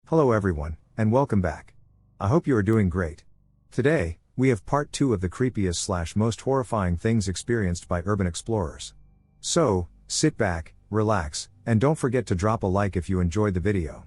Hello everyone, and welcome back. I hope you are doing great. Today, we have part 2 of the creepiest / most horrifying things experienced by urban explorers. So, sit back, relax, and don't forget to drop a like if you enjoyed the video.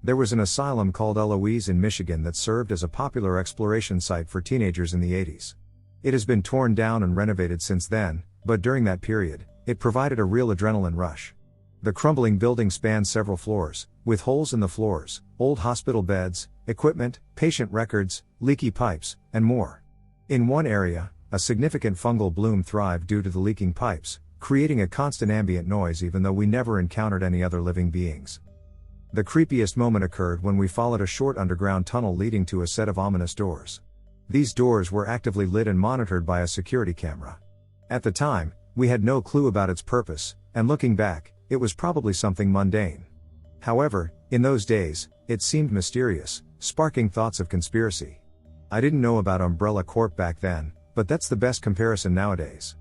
There was an asylum called Eloise in Michigan that served as a popular exploration site for teenagers in the 80s. It has been torn down and renovated since then, but during that period, it provided a real adrenaline rush. The crumbling building spanned several floors, with holes in the floors, old hospital beds, equipment, patient records, leaky pipes, and more. In one area, a significant fungal bloom thrived due to the leaking pipes, creating a constant ambient noise even though we never encountered any other living beings. The creepiest moment occurred when we followed a short underground tunnel leading to a set of ominous doors. These doors were actively lit and monitored by a security camera. At the time, we had no clue about its purpose, and looking back, it was probably something mundane. However, in those days, it seemed mysterious, sparking thoughts of conspiracy. I didn't know about Umbrella Corp back then, but that's the best comparison nowadays.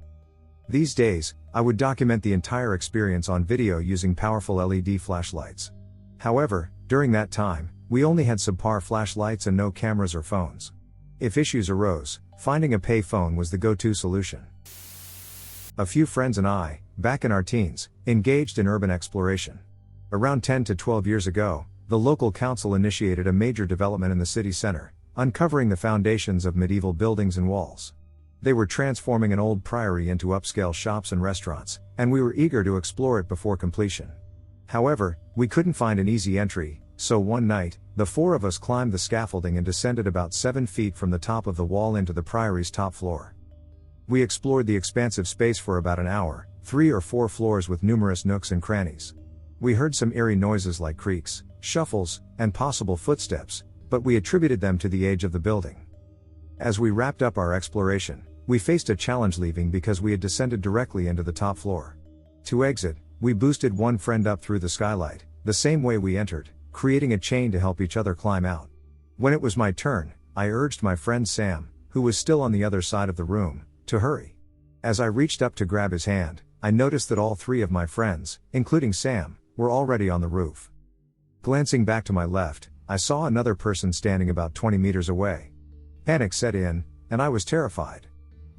These days, I would document the entire experience on video using powerful LED flashlights. However, during that time, we only had subpar flashlights and no cameras or phones. If issues arose, finding a pay phone was the go-to solution. A few friends and I, back in our teens, engaged in urban exploration. Around 10 to 12 years ago, the local council initiated a major development in the city center, uncovering the foundations of medieval buildings and walls. They were transforming an old priory into upscale shops and restaurants, and we were eager to explore it before completion. However, we couldn't find an easy entry, so one night, the four of us climbed the scaffolding and descended about 7 feet from the top of the wall into the priory's top floor. We explored the expansive space for about an hour, 3 or 4 floors with numerous nooks and crannies. We heard some eerie noises like creaks, shuffles, and possible footsteps, but we attributed them to the age of the building. As we wrapped up our exploration, we faced a challenge leaving because we had descended directly into the top floor. To exit, we boosted one friend up through the skylight, the same way we entered, creating a chain to help each other climb out. When it was my turn, I urged my friend Sam, who was still on the other side of the room, to hurry. As I reached up to grab his hand, I noticed that all 3 of my friends, including Sam, were already on the roof. Glancing back to my left, I saw another person standing about 20 meters away. Panic set in, and I was terrified.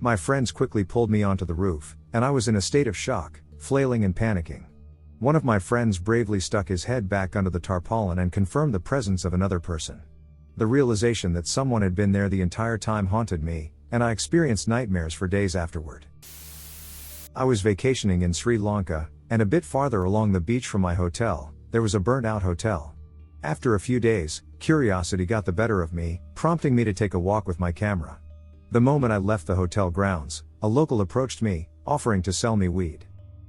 My friends quickly pulled me onto the roof, and I was in a state of shock, flailing and panicking. One of my friends bravely stuck his head back under the tarpaulin and confirmed the presence of another person. The realization that someone had been there the entire time haunted me, and I experienced nightmares for days afterward. I was vacationing in Sri Lanka, and a bit farther along the beach from my hotel, there was a burnt-out hotel. After a few days, curiosity got the better of me, prompting me to take a walk with my camera. The moment I left the hotel grounds, a local approached me, offering to sell me weed.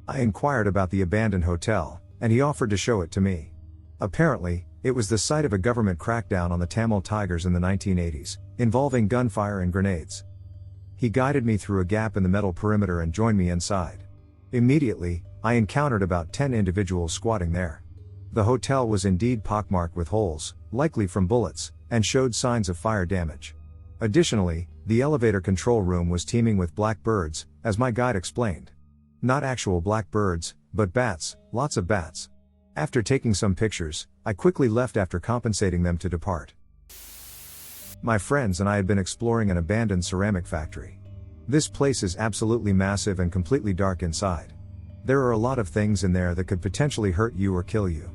I inquired about the abandoned hotel, and he offered to show it to me. Apparently, it was the site of a government crackdown on the Tamil Tigers in the 1980s, involving gunfire and grenades. He guided me through a gap in the metal perimeter and joined me inside. Immediately, I encountered about 10 individuals squatting there. The hotel was indeed pockmarked with holes, likely from bullets, and showed signs of fire damage. Additionally, the elevator control room was teeming with black birds, as my guide explained. Not actual black birds, but bats, lots of bats. After taking some pictures, I quickly left after compensating them to depart. My friends and I had been exploring an abandoned ceramic factory. This place is absolutely massive and completely dark inside. There are a lot of things in there that could potentially hurt you or kill you.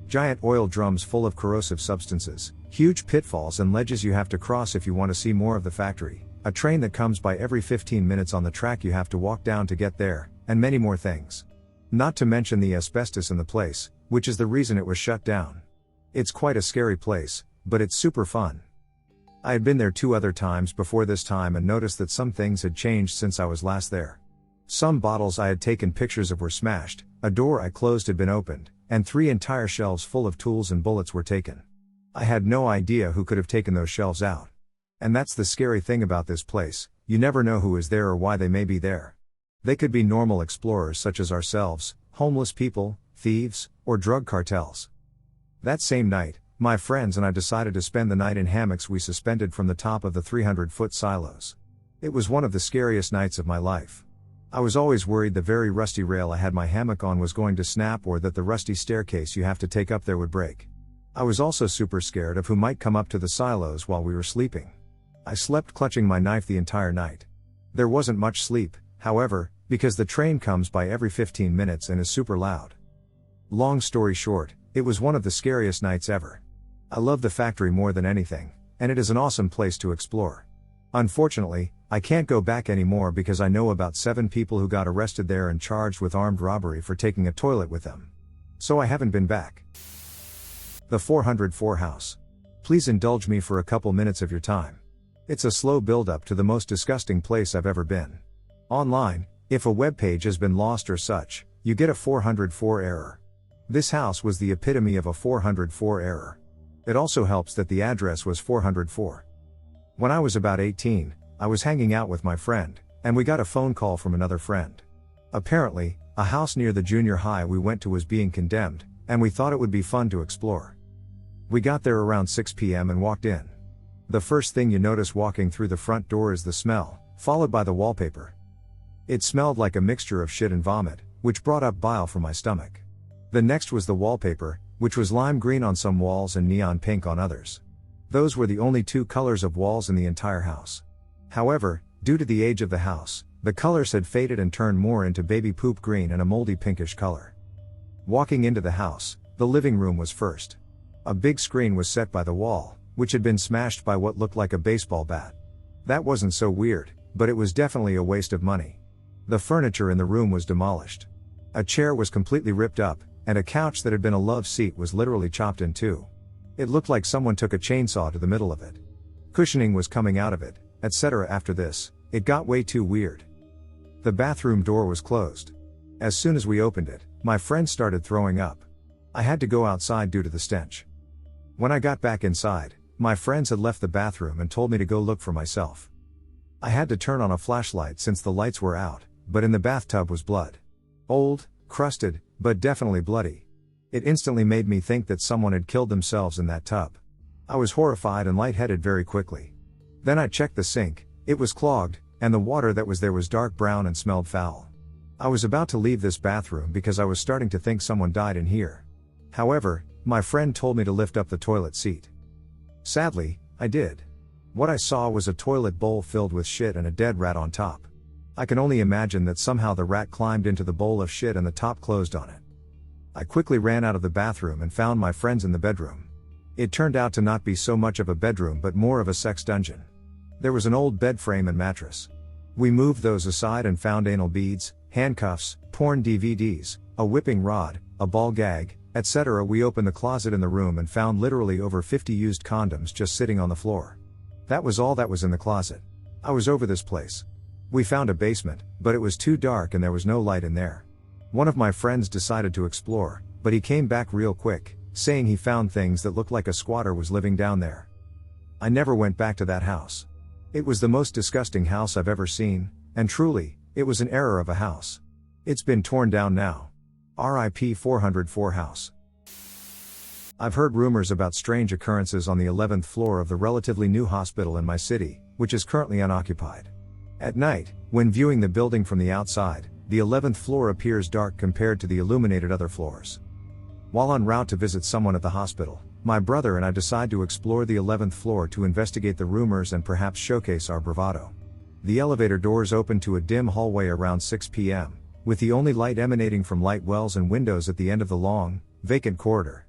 Giant oil drums full of corrosive substances, huge pitfalls and ledges you have to cross if you want to see more of the factory, a train that comes by every 15 minutes on the track you have to walk down to get there, and many more things. Not to mention the asbestos in the place, which is the reason it was shut down. It's quite a scary place, but it's super fun. I had been there 2 other times before this time and noticed that some things had changed since I was last there. Some bottles I had taken pictures of were smashed, a door I closed had been opened, and 3 entire shelves full of tools and bullets were taken. I had no idea who could have taken those shelves out. And that's the scary thing about this place, you never know who is there or why they may be there. They could be normal explorers such as ourselves, homeless people, thieves, or drug cartels. That same night, my friends and I decided to spend the night in hammocks we suspended from the top of the 300-foot silos. It was one of the scariest nights of my life. I was always worried the very rusty rail I had my hammock on was going to snap, or that the rusty staircase you have to take up there would break. I was also super scared of who might come up to the silos while we were sleeping. I slept clutching my knife the entire night. There wasn't much sleep, however, because the train comes by every 15 minutes and is super loud. Long story short, it was one of the scariest nights ever. I love the factory more than anything, and it is an awesome place to explore. Unfortunately, I can't go back anymore because I know about 7 people who got arrested there and charged with armed robbery for taking a toilet with them. So I haven't been back. The 404 house. Please indulge me for a couple minutes of your time. It's a slow build-up to the most disgusting place I've ever been. Online, if a web page has been lost or such, you get a 404 error. This house was the epitome of a 404 error. It also helps that the address was 404. When I was about 18, I was hanging out with my friend, and we got a phone call from another friend. Apparently, a house near the junior high we went to was being condemned, and we thought it would be fun to explore. We got there around 6 p.m. and walked in. The first thing you notice walking through the front door is the smell, followed by the wallpaper. It smelled like a mixture of shit and vomit, which brought up bile from my stomach. The next was the wallpaper, which was lime green on some walls and neon pink on others. Those were the only 2 colors of walls in the entire house. However, due to the age of the house, the colors had faded and turned more into baby poop green and a moldy pinkish color. Walking into the house, the living room was first. A big screen was set by the wall, which had been smashed by what looked like a baseball bat. That wasn't so weird, but it was definitely a waste of money. The furniture in the room was demolished. A chair was completely ripped up, and a couch that had been a love seat was literally chopped in 2. It looked like someone took a chainsaw to the middle of it. Cushioning was coming out of it, etc. After this, it got way too weird. The bathroom door was closed. As soon as we opened it, my friend started throwing up. I had to go outside due to the stench. When I got back inside, my friends had left the bathroom and told me to go look for myself. I had to turn on a flashlight since the lights were out, but in the bathtub was blood. Old, crusted, but definitely bloody. It instantly made me think that someone had killed themselves in that tub. I was horrified and lightheaded very quickly. Then I checked the sink, it was clogged, and the water that was there was dark brown and smelled foul. I was about to leave this bathroom because I was starting to think someone died in here. However, my friend told me to lift up the toilet seat. Sadly, I did. What I saw was a toilet bowl filled with shit and a dead rat on top. I can only imagine that somehow the rat climbed into the bowl of shit and the top closed on it. I quickly ran out of the bathroom and found my friends in the bedroom. It turned out to not be so much of a bedroom but more of a sex dungeon. There was an old bed frame and mattress. We moved those aside and found anal beads, handcuffs, porn DVDs, a whipping rod, a ball gag, etc. We opened the closet in the room and found literally over 50 used condoms just sitting on the floor. That was all that was in the closet. I was over this place. We found a basement, but it was too dark and there was no light in there. One of my friends decided to explore, but he came back real quick, saying he found things that looked like a squatter was living down there. I never went back to that house. It was the most disgusting house I've ever seen, and truly, it was an error of a house. It's been torn down now. RIP 404 house. I've heard rumors about strange occurrences on the 11th floor of the relatively new hospital in my city, which is currently unoccupied. At night, when viewing the building from the outside, the 11th floor appears dark compared to the illuminated other floors. While en route to visit someone at the hospital, my brother and I decide to explore the 11th floor to investigate the rumors and perhaps showcase our bravado. The elevator doors open to a dim hallway around 6 p.m., with the only light emanating from light wells and windows at the end of the long, vacant corridor.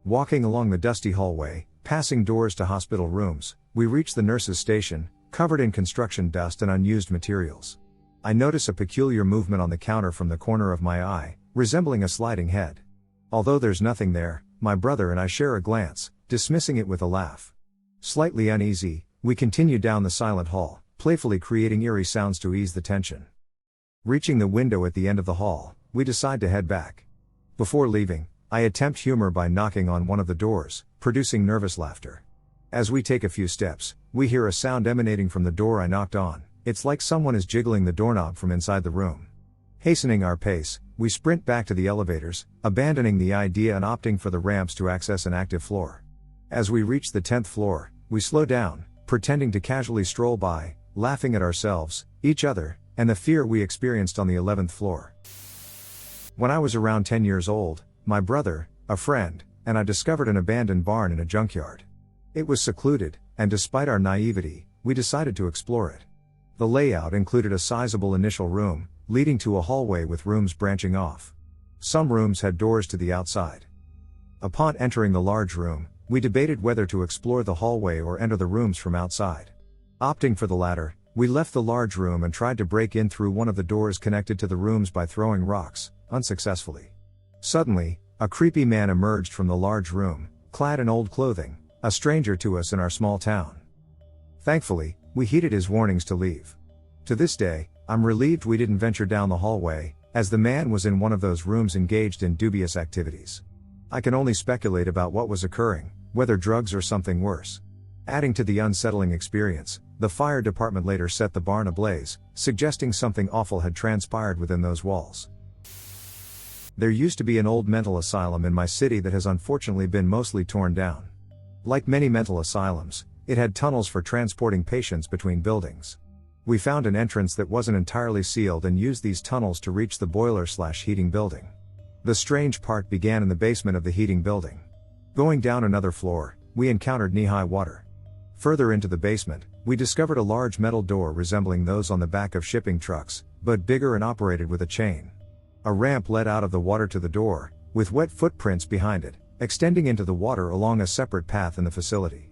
Walking along the dusty hallway, passing doors to hospital rooms, we reach the nurse's station, covered in construction dust and unused materials. I notice a peculiar movement on the counter from the corner of my eye, resembling a sliding head. Although there's nothing there, my brother and I share a glance, dismissing it with a laugh. Slightly uneasy, we continue down the silent hall, playfully creating eerie sounds to ease the tension. Reaching the window at the end of the hall, we decide to head back. Before leaving, I attempt humor by knocking on one of the doors, producing nervous laughter. As we take a few steps, we hear a sound emanating from the door I knocked on. It's like someone is jiggling the doorknob from inside the room. Hastening our pace, we sprint back to the elevators, abandoning the idea and opting for the ramps to access an active floor. As we reach the 10th floor, we slow down, pretending to casually stroll by, laughing at ourselves, each other, and the fear we experienced on the 11th floor. When I was around 10 years old, my brother, a friend, and I discovered an abandoned barn in a junkyard. It was secluded, and despite our naivety, we decided to explore it. The layout included a sizable initial room, leading to a hallway with rooms branching off. Some rooms had doors to the outside. Upon entering the large room, we debated whether to explore the hallway or enter the rooms from outside. Opting for the latter, we left the large room and tried to break in through one of the doors connected to the rooms by throwing rocks, unsuccessfully. Suddenly, a creepy man emerged from the large room, clad in old clothing, a stranger to us in our small town. Thankfully, we heeded his warnings to leave. To this day, I'm relieved we didn't venture down the hallway, as the man was in one of those rooms engaged in dubious activities. I can only speculate about what was occurring, whether drugs or something worse. Adding to the unsettling experience, the fire department later set the barn ablaze, suggesting something awful had transpired within those walls. There used to be an old mental asylum in my city that has unfortunately been mostly torn down. Like many mental asylums, it had tunnels for transporting patients between buildings. We found an entrance that wasn't entirely sealed and used these tunnels to reach the boiler/heating building. The strange part began in the basement of the heating building. Going down another floor, we encountered knee-high water. Further into the basement, we discovered a large metal door resembling those on the back of shipping trucks, but bigger and operated with a chain. A ramp led out of the water to the door, with wet footprints behind it, extending into the water along a separate path in the facility.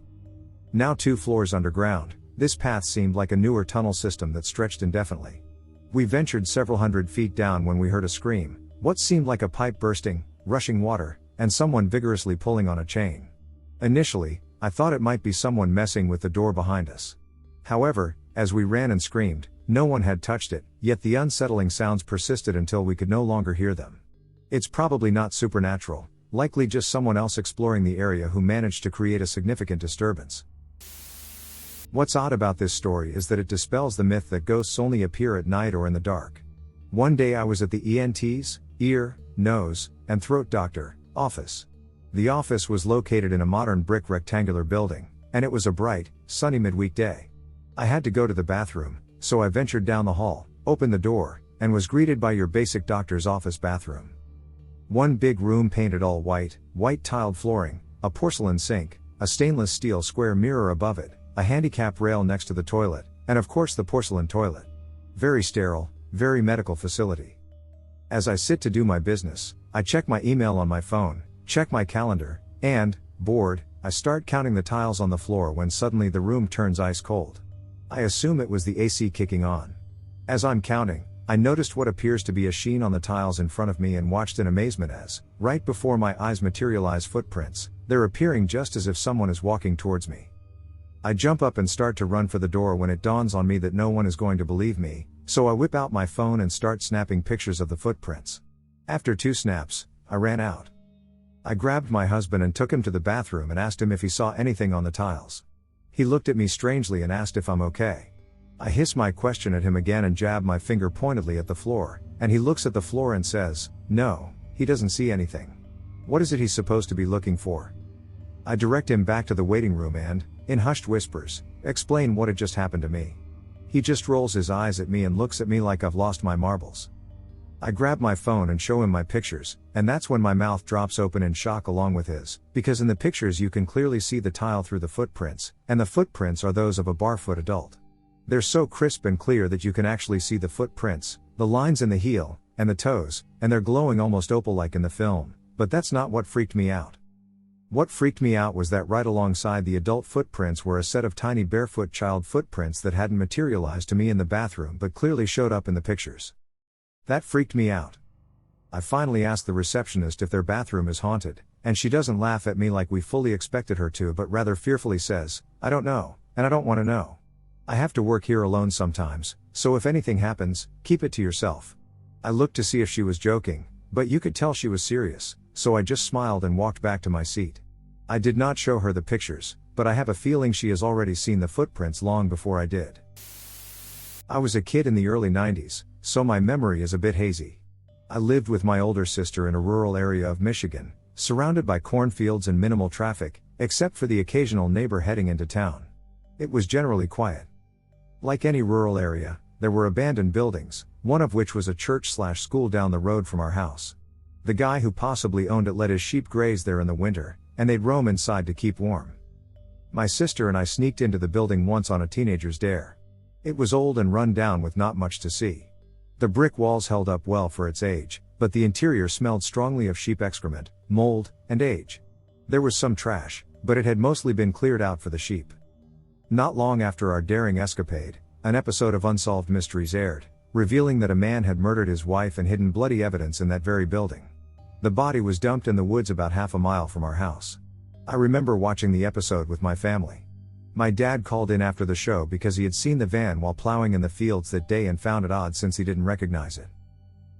Now 2 floors underground, this path seemed like a newer tunnel system that stretched indefinitely. We ventured several hundred feet down when we heard a scream, what seemed like a pipe bursting, rushing water, and someone vigorously pulling on a chain. Initially, I thought it might be someone messing with the door behind us. However, as we ran and screamed, no one had touched it, yet the unsettling sounds persisted until we could no longer hear them. It's probably not supernatural, likely just someone else exploring the area who managed to create a significant disturbance. What's odd about this story is that it dispels the myth that ghosts only appear at night or in the dark. One day I was at the ENT's, ear, nose, and throat doctor, office. The office was located in a modern brick rectangular building, and it was a bright, sunny midweek day. I had to go to the bathroom, so I ventured down the hall, opened the door, and was greeted by your basic doctor's office bathroom. One big room painted all white tiled flooring, a porcelain sink, a stainless steel square mirror above it, a handicap rail next to the toilet, and of course the porcelain toilet. Very sterile, very medical facility. As I sit to do my business, I check my email on my phone, check my calendar, and, bored, I start counting the tiles on the floor when suddenly the room turns ice cold. I assume it was the AC kicking on. As I'm counting, I noticed what appears to be a sheen on the tiles in front of me and watched in amazement as, right before my eyes materialize footprints, they're appearing just as if someone is walking towards me. I jump up and start to run for the door when it dawns on me that no one is going to believe me, so I whip out my phone and start snapping pictures of the footprints. After 2 snaps, I ran out. I grabbed my husband and took him to the bathroom and asked him if he saw anything on the tiles. He looked at me strangely and asked if I'm okay. I hiss my question at him again and jab my finger pointedly at the floor, and he looks at the floor and says, no, he doesn't see anything. What is it he's supposed to be looking for? I direct him back to the waiting room and, in hushed whispers, explain what had just happened to me. He just rolls his eyes at me and looks at me like I've lost my marbles. I grab my phone and show him my pictures, and that's when my mouth drops open in shock along with his, because in the pictures you can clearly see the tile through the footprints, and the footprints are those of a barefoot adult. They're so crisp and clear that you can actually see the footprints, the lines in the heel, and the toes, and they're glowing almost opal-like in the film, but that's not what freaked me out. What freaked me out was that right alongside the adult footprints were a set of tiny barefoot child footprints that hadn't materialized to me in the bathroom but clearly showed up in the pictures. That freaked me out. I finally asked the receptionist if their bathroom is haunted, and she doesn't laugh at me like we fully expected her to but rather fearfully says, I don't know, and I don't want to know. I have to work here alone sometimes, so if anything happens, keep it to yourself. I looked to see if she was joking, but you could tell she was serious, so I just smiled and walked back to my seat. I did not show her the pictures, but I have a feeling she has already seen the footprints long before I did. I was a kid in the early 90s, so my memory is a bit hazy. I lived with my older sister in a rural area of Michigan, surrounded by cornfields and minimal traffic, except for the occasional neighbor heading into town. It was generally quiet. Like any rural area, there were abandoned buildings, one of which was a church/school down the road from our house. The guy who possibly owned it let his sheep graze there in the winter, and they'd roam inside to keep warm. My sister and I sneaked into the building once on a teenager's dare. It was old and run down with not much to see. The brick walls held up well for its age, but the interior smelled strongly of sheep excrement, mold, and age. There was some trash, but it had mostly been cleared out for the sheep. Not long after our daring escapade, an episode of Unsolved Mysteries aired, revealing that a man had murdered his wife and hidden bloody evidence in that very building. The body was dumped in the woods about half a mile from our house. I remember watching the episode with my family. My dad called in after the show because he had seen the van while plowing in the fields that day and found it odd since he didn't recognize it.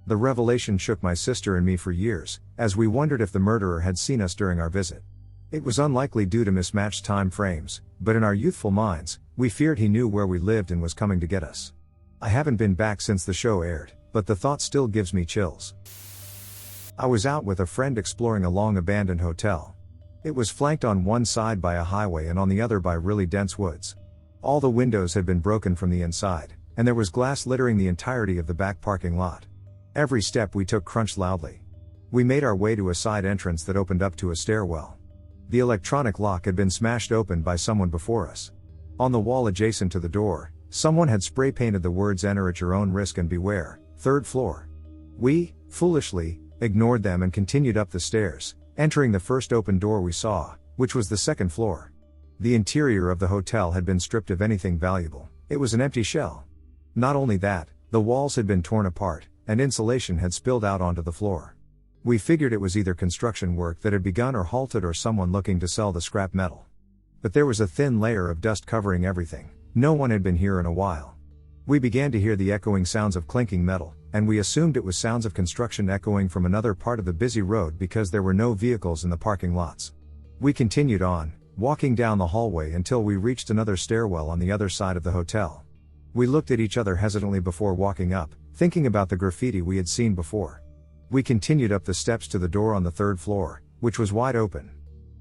The revelation shook my sister and me for years, as we wondered if the murderer had seen us during our visit. It was unlikely due to mismatched time frames, but in our youthful minds, we feared he knew where we lived and was coming to get us. I haven't been back since the show aired, but the thought still gives me chills. I was out with a friend exploring a long-abandoned hotel. It was flanked on one side by a highway and on the other by really dense woods. All the windows had been broken from the inside, and there was glass littering the entirety of the back parking lot. Every step we took crunched loudly. We made our way to a side entrance that opened up to a stairwell. The electronic lock had been smashed open by someone before us. On the wall adjacent to the door, someone had spray painted the words "Enter at your own risk and beware, 3rd floor." We, foolishly, ignored them and continued up the stairs, entering the first open door we saw, which was the 2nd floor. The interior of the hotel had been stripped of anything valuable. It was an empty shell. Not only that, the walls had been torn apart, and insulation had spilled out onto the floor. We figured it was either construction work that had begun or halted or someone looking to sell the scrap metal. But there was a thin layer of dust covering everything. No one had been here in a while. We began to hear the echoing sounds of clinking metal, and we assumed it was sounds of construction echoing from another part of the busy road because there were no vehicles in the parking lots. We continued on, walking down the hallway until we reached another stairwell on the other side of the hotel. We looked at each other hesitantly before walking up, thinking about the graffiti we had seen before. We continued up the steps to the door on the 3rd floor, which was wide open.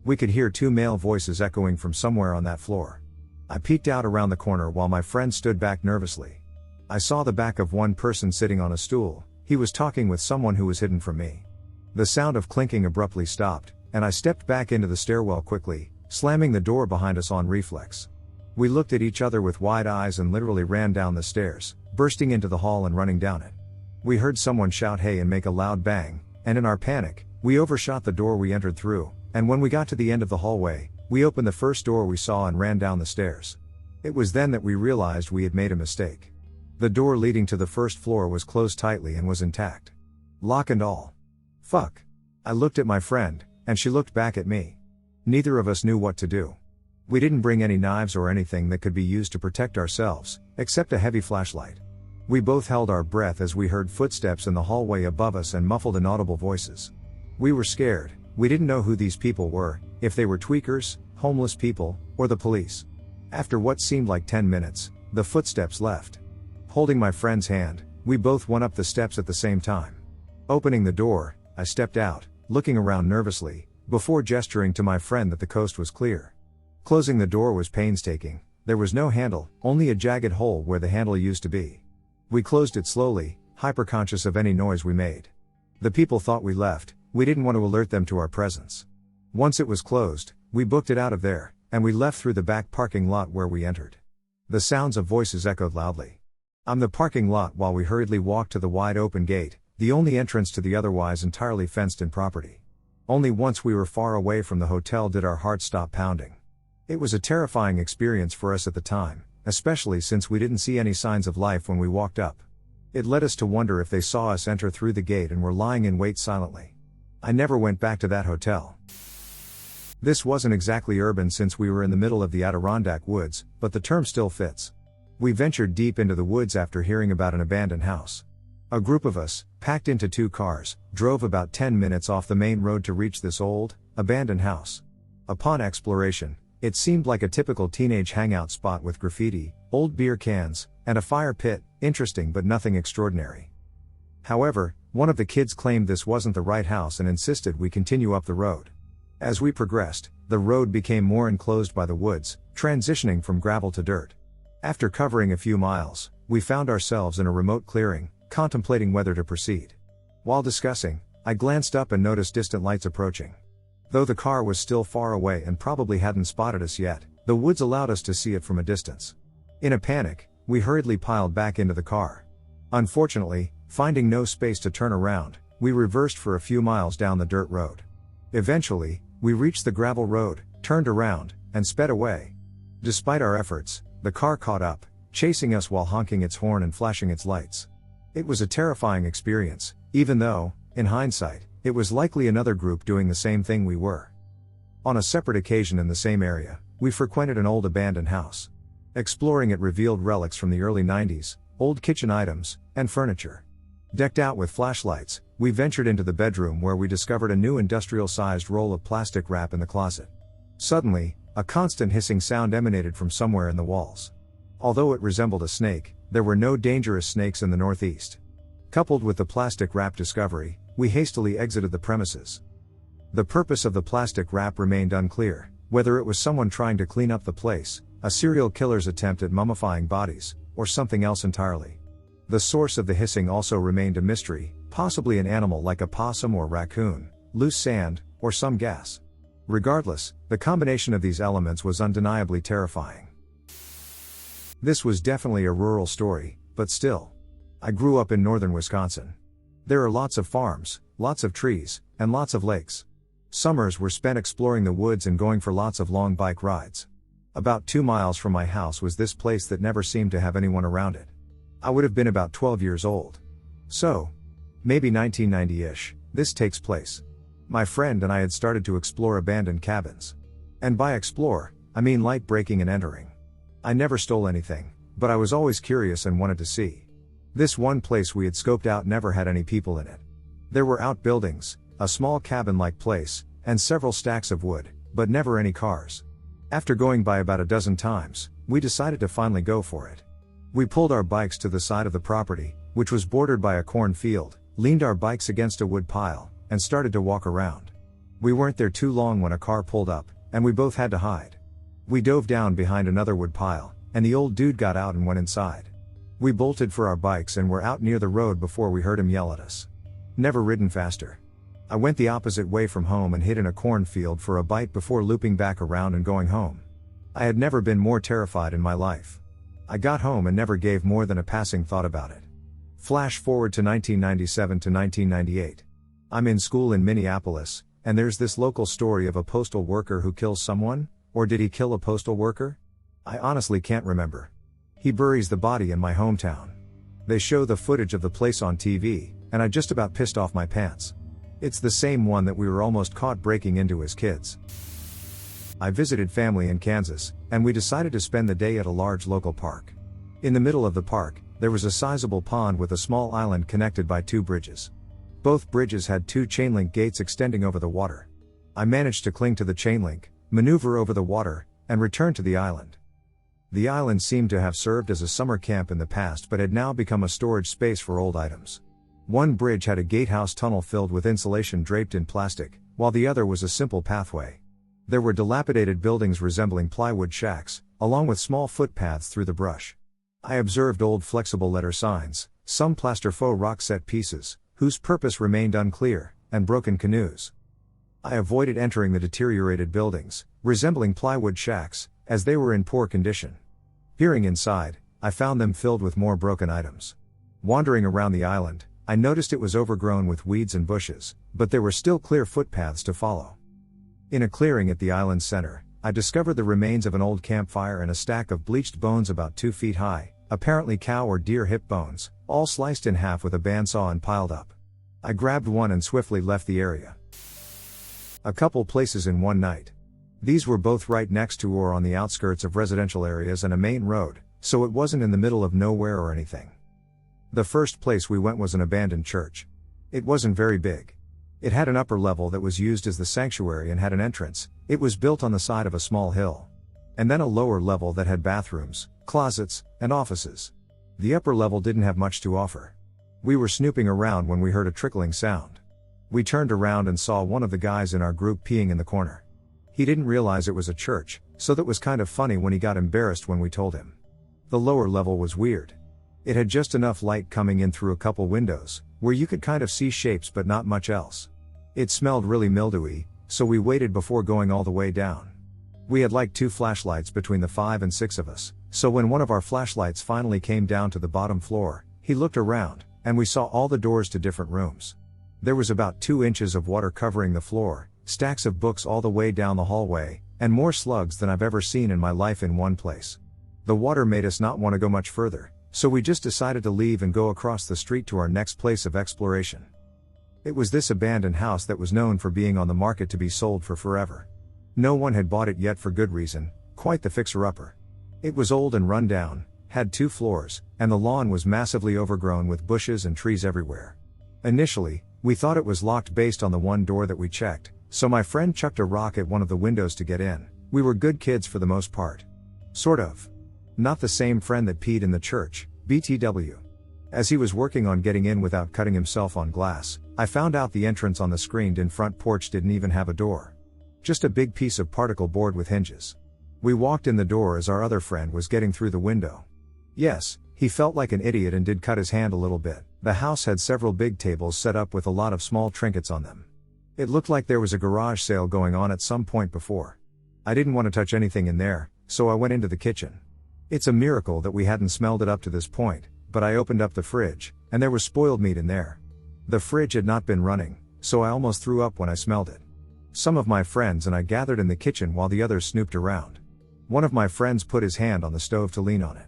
We could hear 2 male voices echoing from somewhere on that floor. I peeked out around the corner while my friend stood back nervously. I saw the back of one person sitting on a stool. He was talking with someone who was hidden from me. The sound of clinking abruptly stopped, and I stepped back into the stairwell quickly, slamming the door behind us on reflex. We looked at each other with wide eyes and literally ran down the stairs, bursting into the hall and running down it. We heard someone shout "Hey" and make a loud bang, and in our panic, we overshot the door we entered through, and when we got to the end of the hallway, we opened the first door we saw and ran down the stairs. It was then that we realized we had made a mistake. The door leading to the 1st floor was closed tightly and was intact. Lock and all. Fuck. I looked at my friend, and she looked back at me. Neither of us knew what to do. We didn't bring any knives or anything that could be used to protect ourselves, except a heavy flashlight. We both held our breath as we heard footsteps in the hallway above us and muffled inaudible voices. We were scared. We didn't know who these people were, if they were tweakers, homeless people, or the police. After what seemed like 10 minutes, the footsteps left. Holding my friend's hand, we both went up the steps at the same time. Opening the door, I stepped out, looking around nervously, before gesturing to my friend that the coast was clear. Closing the door was painstaking. There was no handle, only a jagged hole where the handle used to be. We closed it slowly, hyperconscious of any noise we made. The people thought we left. We didn't want to alert them to our presence. Once it was closed, we booked it out of there, and we left through the back parking lot where we entered. The sounds of voices echoed loudly. On the parking lot while we hurriedly walked to the wide open gate, the only entrance to the otherwise entirely fenced-in property. Only once we were far away from the hotel did our hearts stop pounding. It was a terrifying experience for us at the time, especially since we didn't see any signs of life when we walked up. It led us to wonder if they saw us enter through the gate and were lying in wait silently. I never went back to that hotel. This wasn't exactly urban since we were in the middle of the Adirondack woods, but the term still fits. We ventured deep into the woods after hearing about an abandoned house. A group of us, packed into 2 cars, drove about 10 minutes off the main road to reach this old, abandoned house. Upon exploration, it seemed like a typical teenage hangout spot with graffiti, old beer cans, and a fire pit, interesting but nothing extraordinary. However, one of the kids claimed this wasn't the right house and insisted we continue up the road. As we progressed, the road became more enclosed by the woods, transitioning from gravel to dirt. After covering a few miles, we found ourselves in a remote clearing, contemplating whether to proceed. While discussing, I glanced up and noticed distant lights approaching. Though the car was still far away and probably hadn't spotted us yet, the woods allowed us to see it from a distance. In a panic, we hurriedly piled back into the car. Unfortunately, finding no space to turn around, we reversed for a few miles down the dirt road. Eventually, we reached the gravel road, turned around, and sped away. Despite our efforts, the car caught up, chasing us while honking its horn and flashing its lights. It was a terrifying experience, even though, in hindsight, it was likely another group doing the same thing we were. On a separate occasion in the same area, we frequented an old abandoned house. Exploring it revealed relics from the early 90s, old kitchen items, and furniture. Decked out with flashlights, we ventured into the bedroom where we discovered a new industrial-sized roll of plastic wrap in the closet. Suddenly, a constant hissing sound emanated from somewhere in the walls. Although it resembled a snake, there were no dangerous snakes in the Northeast. Coupled with the plastic wrap discovery, we hastily exited the premises. The purpose of the plastic wrap remained unclear, whether it was someone trying to clean up the place, a serial killer's attempt at mummifying bodies, or something else entirely. The source of the hissing also remained a mystery, possibly an animal like a possum or raccoon, loose sand, or some gas. Regardless, the combination of these elements was undeniably terrifying. This was definitely a rural story, but still. I grew up in northern Wisconsin. There are lots of farms, lots of trees, and lots of lakes. Summers were spent exploring the woods and going for lots of long bike rides. About 2 miles from my house was this place that never seemed to have anyone around it. I would have been about 12 years old. So, maybe 1990-ish, this takes place. My friend and I had started to explore abandoned cabins. And by explore, I mean light breaking and entering. I never stole anything, but I was always curious and wanted to see. This one place we had scoped out never had any people in it. There were outbuildings, a small cabin-like place, and several stacks of wood, but never any cars. After going by about a dozen times, we decided to finally go for it. We pulled our bikes to the side of the property, which was bordered by a cornfield, leaned our bikes against a wood pile, and started to walk around. We weren't there too long when a car pulled up, and we both had to hide. We dove down behind another wood pile, and the old dude got out and went inside. We bolted for our bikes and were out near the road before we heard him yell at us. Never ridden faster. I went the opposite way from home and hid in a cornfield for a bite before looping back around and going home. I had never been more terrified in my life. I got home and never gave more than a passing thought about it. Flash forward to 1997 to 1998. I'm in school in Minneapolis, and there's this local story of a postal worker who kills someone, or did he kill a postal worker? I honestly can't remember. He buries the body in my hometown. They show the footage of the place on TV, and I just about pissed off my pants. It's the same one that we were almost caught breaking into as kids. I visited family in Kansas, and we decided to spend the day at a large local park. In the middle of the park, there was a sizable pond with a small island connected by 2 bridges. Both bridges had 2 chain link gates extending over the water. I managed to cling to the chain link, maneuver over the water, and return to the island. The island seemed to have served as a summer camp in the past but had now become a storage space for old items. One bridge had a gatehouse tunnel filled with insulation draped in plastic, while the other was a simple pathway. There were dilapidated buildings resembling plywood shacks, along with small footpaths through the brush. I observed old flexible letter signs, some plaster faux rock set pieces, whose purpose remained unclear, and broken canoes. I avoided entering the deteriorated buildings, resembling plywood shacks, as they were in poor condition. Peering inside, I found them filled with more broken items. Wandering around the island, I noticed it was overgrown with weeds and bushes, but there were still clear footpaths to follow. In a clearing at the island's center, I discovered the remains of an old campfire and a stack of bleached bones about 2 feet high, apparently cow or deer hip bones, all sliced in half with a bandsaw and piled up. I grabbed one and swiftly left the area. A couple places in one night. These were both right next to or on the outskirts of residential areas and a main road, so it wasn't in the middle of nowhere or anything. The first place we went was an abandoned church. It wasn't very big. It had an upper level that was used as the sanctuary and had an entrance. It was built on the side of a small hill. And then a lower level that had bathrooms, closets, and offices. The upper level didn't have much to offer. We were snooping around when we heard a trickling sound. We turned around and saw one of the guys in our group peeing in the corner. He didn't realize it was a church, so that was kind of funny when he got embarrassed when we told him. The lower level was weird. It had just enough light coming in through a couple windows, where you could kind of see shapes but not much else. It smelled really mildewy, so we waited before going all the way down. We had like 2 flashlights between the 5 and 6 of us, so when one of our flashlights finally came down to the bottom floor, he looked around, and we saw all the doors to different rooms. There was about 2 inches of water covering the floor, stacks of books all the way down the hallway, and more slugs than I've ever seen in my life in one place. The water made us not want to go much further, so we just decided to leave and go across the street to our next place of exploration. It was this abandoned house that was known for being on the market to be sold for forever. No one had bought it yet for good reason, quite the fixer-upper. It was old and run down, had 2 floors, and the lawn was massively overgrown with bushes and trees everywhere. Initially, we thought it was locked based on the one door that we checked, so my friend chucked a rock at one of the windows to get in. We were good kids for the most part. Sort of. Not the same friend that peed in the church, BTW. As he was working on getting in without cutting himself on glass, I found out the entrance on the screened-in front porch didn't even have a door. Just a big piece of particle board with hinges. We walked in the door as our other friend was getting through the window. Yes, he felt like an idiot and did cut his hand a little bit. The house had several big tables set up with a lot of small trinkets on them. It looked like there was a garage sale going on at some point before. I didn't want to touch anything in there, so I went into the kitchen. It's a miracle that we hadn't smelled it up to this point, but I opened up the fridge, and there was spoiled meat in there. The fridge had not been running, so I almost threw up when I smelled it. Some of my friends and I gathered in the kitchen while the others snooped around. One of my friends put his hand on the stove to lean on it.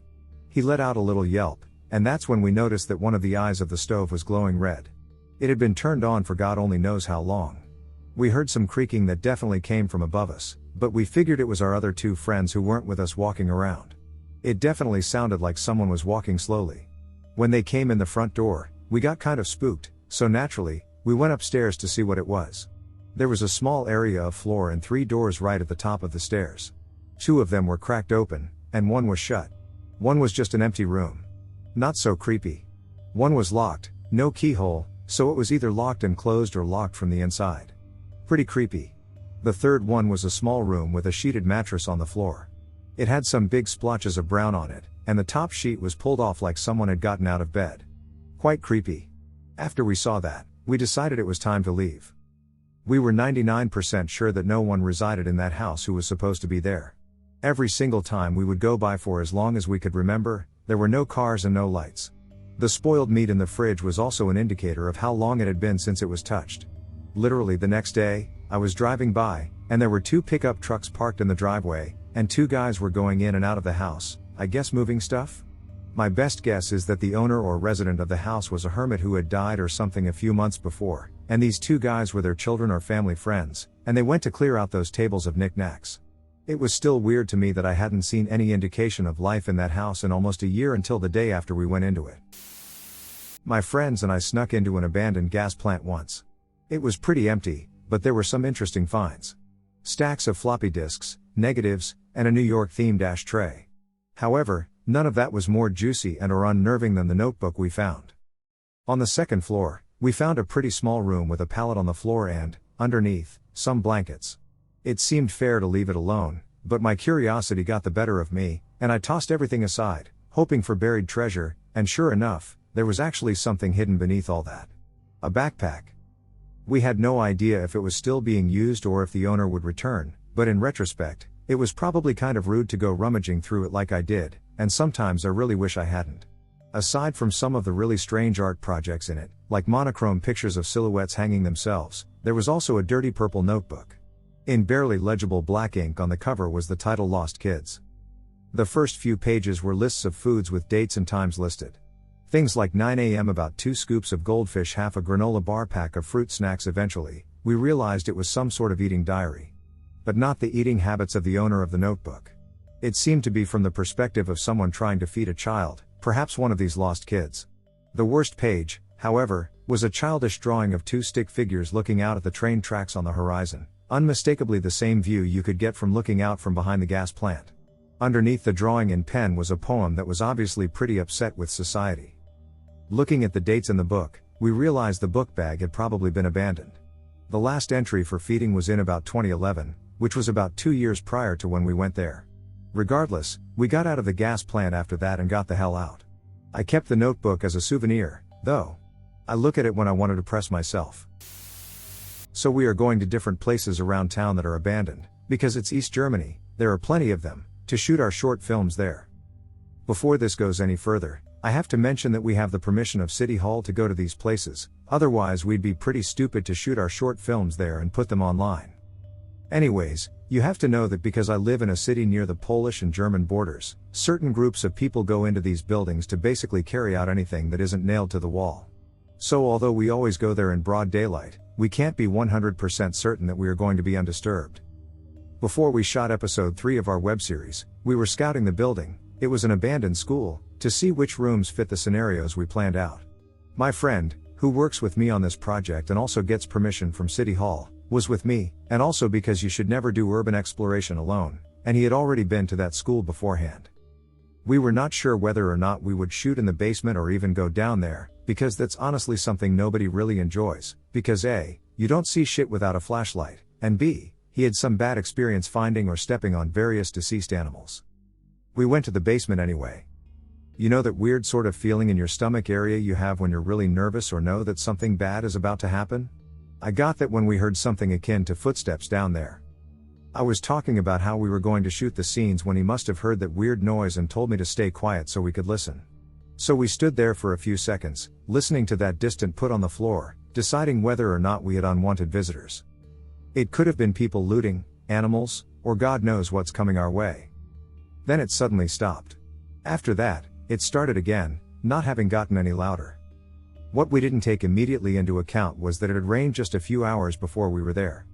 He let out a little yelp, and that's when we noticed that one of the eyes of the stove was glowing red. It had been turned on for God only knows how long. We heard some creaking that definitely came from above us, but we figured it was our other 2 friends who weren't with us walking around. It definitely sounded like someone was walking slowly. When they came in the front door, we got kind of spooked, so naturally, we went upstairs to see what it was. There was a small area of floor and 3 doors right at the top of the stairs. 2 of them were cracked open, and one was shut. One was just an empty room. Not so creepy. One was locked, no keyhole, so it was either locked and closed or locked from the inside. Pretty creepy. The third one was a small room with a sheeted mattress on the floor. It had some big splotches of brown on it, and the top sheet was pulled off like someone had gotten out of bed. Quite creepy. After we saw that, we decided it was time to leave. We were 99% sure that no one resided in that house who was supposed to be there. Every single time we would go by for as long as we could remember, there were no cars and no lights. The spoiled meat in the fridge was also an indicator of how long it had been since it was touched. Literally the next day, I was driving by, and there were 2 pickup trucks parked in the driveway, and 2 guys were going in and out of the house, I guess moving stuff? My best guess is that the owner or resident of the house was a hermit who had died or something a few months before, and these 2 guys were their children or family friends, and they went to clear out those tables of knickknacks. It was still weird to me that I hadn't seen any indication of life in that house in almost a year until the day after we went into it. My friends and I snuck into an abandoned gas plant once. It was pretty empty, but there were some interesting finds. Stacks of floppy disks, negatives, and a New York-themed ashtray. However, none of that was more juicy and or unnerving than the notebook we found. On the 2nd floor, we found a pretty small room with a pallet on the floor and, underneath, some blankets. It seemed fair to leave it alone, but my curiosity got the better of me, and I tossed everything aside, hoping for buried treasure, and sure enough, there was actually something hidden beneath all that. A backpack. We had no idea if it was still being used or if the owner would return, but in retrospect, it was probably kind of rude to go rummaging through it like I did, and sometimes I really wish I hadn't. Aside from some of the really strange art projects in it, like monochrome pictures of silhouettes hanging themselves, there was also a dirty purple notebook. In barely legible black ink on the cover was the title Lost Kids. The first few pages were lists of foods with dates and times listed. Things like 9 a.m. about 2 scoops of goldfish, half a granola bar, pack of fruit snacks. Eventually, we realized it was some sort of eating diary. But not the eating habits of the owner of the notebook. It seemed to be from the perspective of someone trying to feed a child, perhaps one of these lost kids. The worst page, however, was a childish drawing of 2 stick figures looking out at the train tracks on the horizon, unmistakably the same view you could get from looking out from behind the gas plant. Underneath the drawing in pen was a poem that was obviously pretty upset with society. Looking at the dates in the book, we realized the book bag had probably been abandoned. The last entry for feeding was in about 2011, which was about 2 years prior to when we went there. Regardless, we got out of the gas plant after that and got the hell out. I kept the notebook as a souvenir, though. I look at it when I want to depress myself. So we are going to different places around town that are abandoned, because it's East Germany, there are plenty of them, to shoot our short films there. Before this goes any further, I have to mention that we have the permission of City Hall to go to these places, otherwise we'd be pretty stupid to shoot our short films there and put them online. Anyways, you have to know that because I live in a city near the Polish and German borders, certain groups of people go into these buildings to basically carry out anything that isn't nailed to the wall. So although we always go there in broad daylight, we can't be 100% certain that we are going to be undisturbed. Before we shot episode 3 of our web series, we were scouting the building, it was an abandoned school, to see which rooms fit the scenarios we planned out. My friend, who works with me on this project and also gets permission from City Hall, was with me, and also because you should never do urban exploration alone, and he had already been to that school beforehand. We were not sure whether or not we would shoot in the basement or even go down there, because that's honestly something nobody really enjoys, because A, you don't see shit without a flashlight, and B, he had some bad experience finding or stepping on various deceased animals. We went to the basement anyway. You know that weird sort of feeling in your stomach area you have when you're really nervous or know that something bad is about to happen? I got that when we heard something akin to footsteps down there. I was talking about how we were going to shoot the scenes when he must have heard that weird noise and told me to stay quiet so we could listen. So we stood there for a few seconds, listening to that distant put on the floor, deciding whether or not we had unwanted visitors. It could have been people looting, animals, or God knows what's coming our way. Then it suddenly stopped. After that, it started again, not having gotten any louder. What we didn't take immediately into account was that it had rained just a few hours before we were there.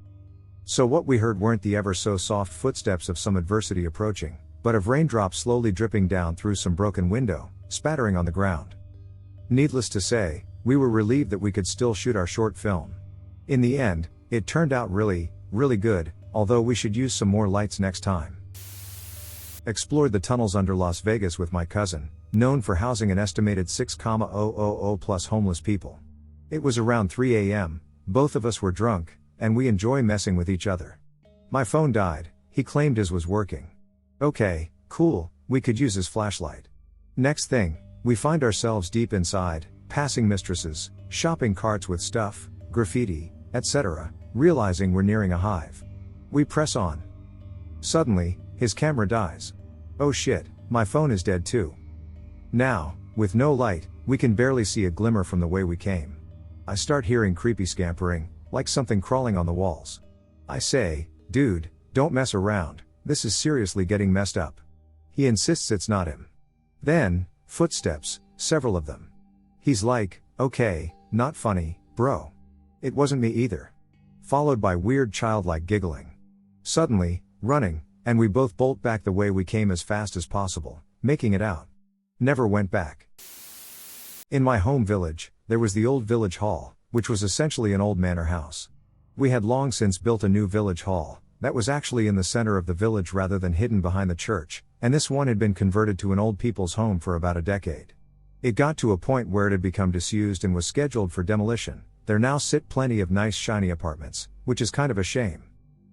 So what we heard weren't the ever so soft footsteps of some adversity approaching, but of raindrops slowly dripping down through some broken window, spattering on the ground. Needless to say, we were relieved that we could still shoot our short film. In the end, it turned out really, really good, although we should use some more lights next time. Explored the tunnels under Las Vegas with my cousin, known for housing an estimated 6,000 plus homeless people. It was around 3 a.m., both of us were drunk, and we enjoy messing with each other. My phone died, he claimed his was working. Okay, cool, we could use his flashlight. Next thing, we find ourselves deep inside, passing mistresses, shopping carts with stuff, graffiti, etc., realizing we're nearing a hive. We press on. Suddenly, his camera dies. Oh shit, my phone is dead too. Now, with no light, we can barely see a glimmer from the way we came. I start hearing creepy scampering, like something crawling on the walls. I say, dude, don't mess around, this is seriously getting messed up. He insists it's not him. Then, footsteps, several of them. He's like, okay, not funny, bro. It wasn't me either. Followed by weird childlike giggling. Suddenly, running, and we both bolt back the way we came as fast as possible, making it out. Never went back. In my home village, there was the old village hall, which was essentially an old manor house. We had long since built a new village hall, that was actually in the center of the village rather than hidden behind the church, and this one had been converted to an old people's home for about a decade. It got to a point where it had become disused and was scheduled for demolition. There now sit plenty of nice shiny apartments, which is kind of a shame.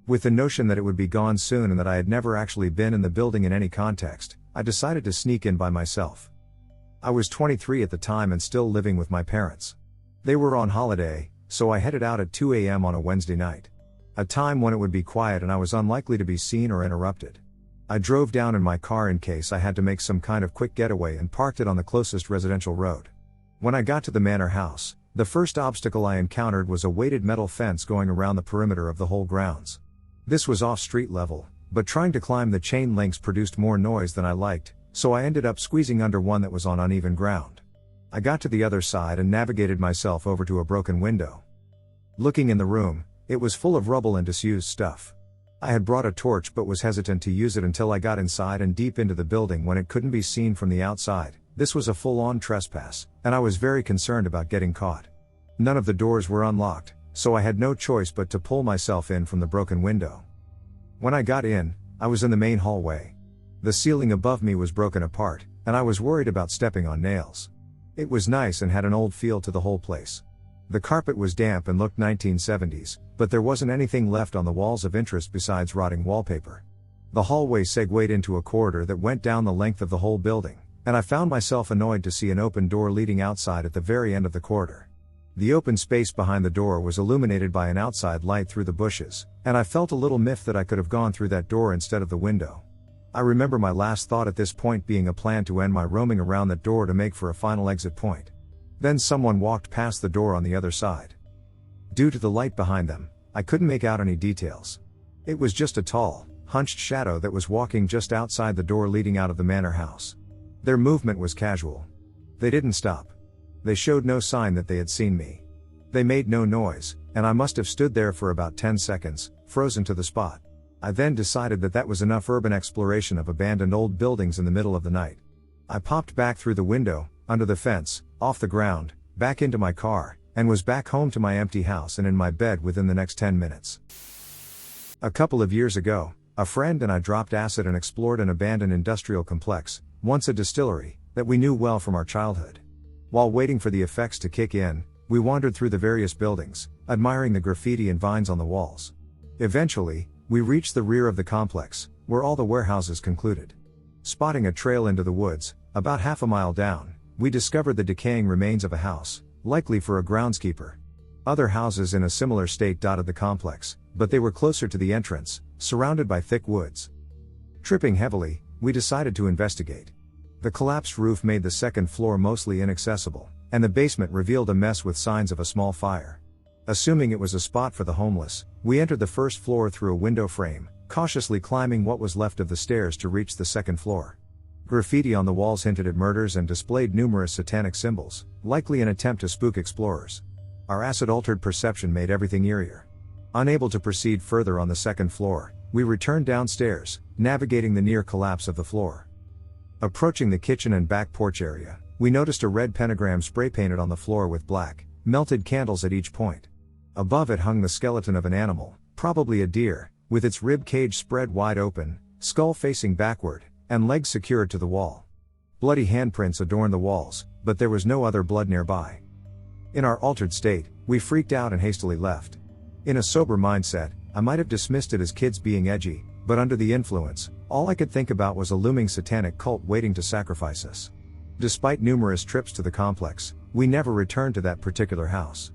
With the notion that it would be gone soon and that I had never actually been in the building in any context, I decided to sneak in by myself. I was 23 at the time and still living with my parents. They were on holiday, so I headed out at 2 a.m. on a Wednesday night. A time when it would be quiet and I was unlikely to be seen or interrupted. I drove down in my car in case I had to make some kind of quick getaway and parked it on the closest residential road. When I got to the manor house, the first obstacle I encountered was a weighted metal fence going around the perimeter of the whole grounds. This was off street level, but trying to climb the chain links produced more noise than I liked, so I ended up squeezing under one that was on uneven ground. I got to the other side and navigated myself over to a broken window. Looking in the room, it was full of rubble and disused stuff. I had brought a torch but was hesitant to use it until I got inside and deep into the building when it couldn't be seen from the outside. This was a full-on trespass, and I was very concerned about getting caught. None of the doors were unlocked, so I had no choice but to pull myself in from the broken window. When I got in, I was in the main hallway. The ceiling above me was broken apart, and I was worried about stepping on nails. It was nice and had an old feel to the whole place. The carpet was damp and looked 1970s, but there wasn't anything left on the walls of interest besides rotting wallpaper. The hallway segued into a corridor that went down the length of the whole building, and I found myself annoyed to see an open door leading outside at the very end of the corridor. The open space behind the door was illuminated by an outside light through the bushes, and I felt a little miffed that I could have gone through that door instead of the window. I remember my last thought at this point being a plan to end my roaming around that door to make for a final exit point. Then someone walked past the door on the other side. Due to the light behind them, I couldn't make out any details. It was just a tall, hunched shadow that was walking just outside the door leading out of the manor house. Their movement was casual. They didn't stop. They showed no sign that they had seen me. They made no noise, and I must have stood there for about 10 seconds, frozen to the spot. I then decided that was enough urban exploration of abandoned old buildings in the middle of the night. I popped back through the window, under the fence, off the ground, back into my car, and was back home to my empty house and in my bed within the next 10 minutes. A couple of years ago, a friend and I dropped acid and explored an abandoned industrial complex, once a distillery, that we knew well from our childhood. While waiting for the effects to kick in, we wandered through the various buildings, admiring the graffiti and vines on the walls. Eventually, we reached the rear of the complex, where all the warehouses concluded. Spotting a trail into the woods, about half a mile down, we discovered the decaying remains of a house, likely for a groundskeeper. Other houses in a similar state dotted the complex, but they were closer to the entrance, surrounded by thick woods. Tripping heavily, we decided to investigate. The collapsed roof made the second floor mostly inaccessible, and the basement revealed a mess with signs of a small fire. Assuming it was a spot for the homeless, we entered the first floor through a window frame, cautiously climbing what was left of the stairs to reach the second floor. Graffiti on the walls hinted at murders and displayed numerous satanic symbols, likely an attempt to spook explorers. Our acid-altered perception made everything eerier. Unable to proceed further on the second floor, we returned downstairs, navigating the near collapse of the floor. Approaching the kitchen and back porch area, we noticed a red pentagram spray-painted on the floor with black, melted candles at each point. Above it hung the skeleton of an animal, probably a deer, with its rib cage spread wide open, skull facing backward, and legs secured to the wall. Bloody handprints adorned the walls, but there was no other blood nearby. In our altered state, we freaked out and hastily left. In a sober mindset, I might have dismissed it as kids being edgy, but under the influence, all I could think about was a looming satanic cult waiting to sacrifice us. Despite numerous trips to the complex, we never returned to that particular house.